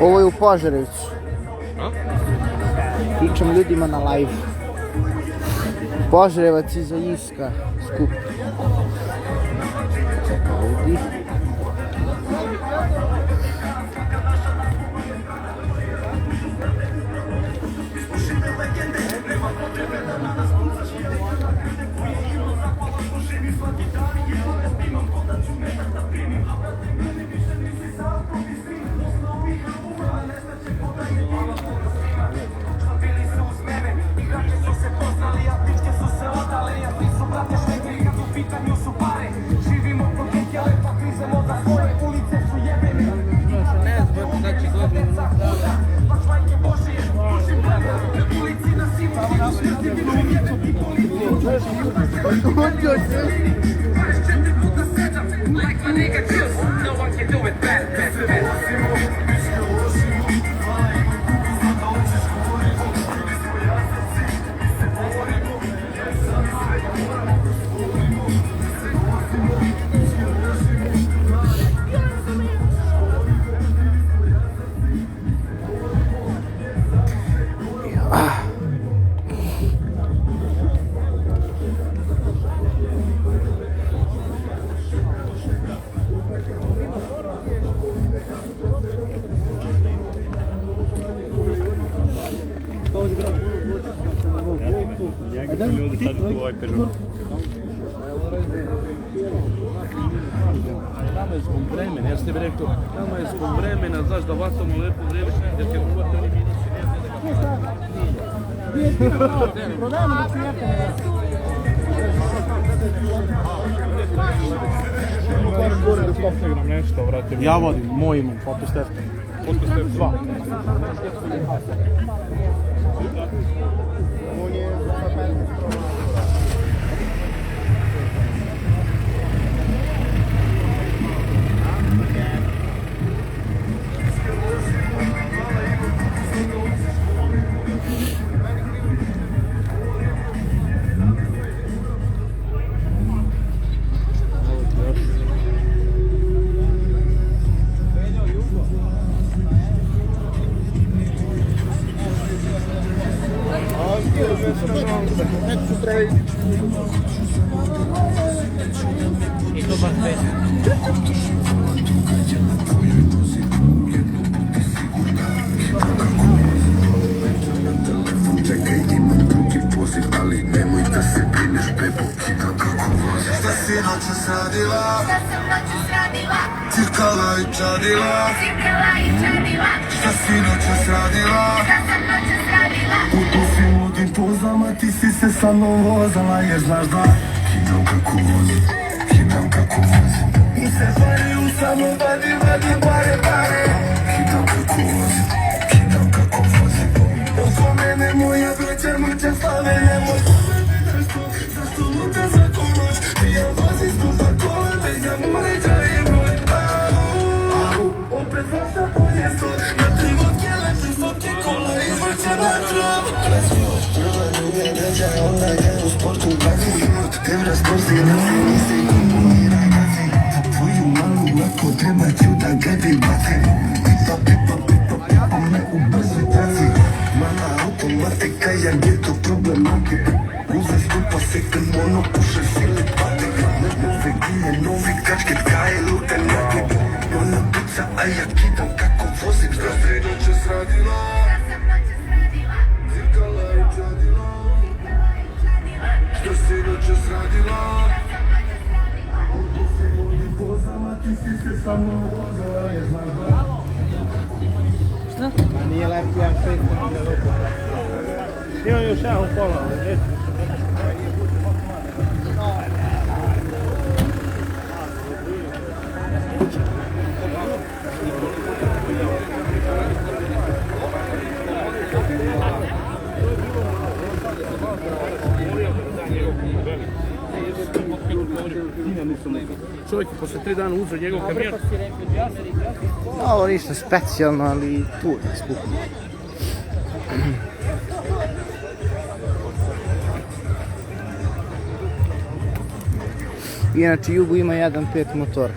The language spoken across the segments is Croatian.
Ovo je u Požarevcu. Pričam ljudima na live. Požarevac iza Iska skup. Ovdje. Nama je zbog vremena, ja sam tebi rekao, nama je zbog vremena, znaš da vatamo lepo vreme, jer će uvati oni minisi, Ja vodim, moj imam, fotostep. Fotostep 2. Cirkala i čadila. Šta si noćas radila? U filmovim pozama ti si se sa mnom vozala, jer znaš da hitam kako vozim, hitam kako vozim. I se pariju samo vadi pare. Hitam kako vozim, hitam kako vozim. Oko mene moja braća mrče slave, nemoj me vidiš to, zašto luta svaku noć. Ti ja vozim stupa kola, bez ja moređa i broj. Opet vaša poljesto, na 3 vodke letim stotke kola, izvrće na trav. Razmiloš, prva nije ređa, onda je u sportu gazi. Evra sporti, razi, nisi komponira gazi. Za tvoju malu lako treba ću da gabi baci. Pipa, me u brzu trazi. Mala automatika, ja geto problematika. Uze stupa se kad mono puše sili patika. Nove gine, novi kačket, kaje, luka, nakit. Ona puca, a ja kitam kako vozim. Šta si noćas radila? Cirkala i čadila. Šta si noćas radila? U filmovim pozama ti si se sa mnom vozala, jer znaš da. Šta? Nije lepo, ja 5 minuta. Imam još jedan u pola, ali čovjek je posle 3 dana uzeo njegov kamion. Ovo ništa specijalno, ali tu je skup. Inače, Jugo ima 1.5 motor.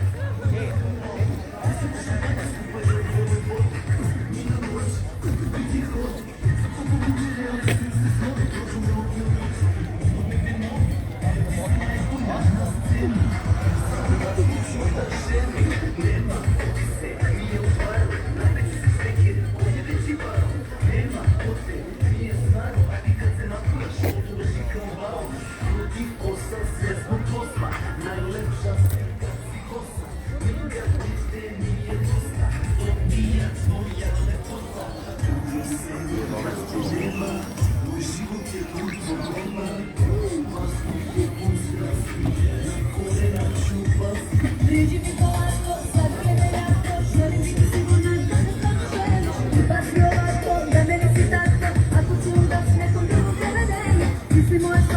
Simone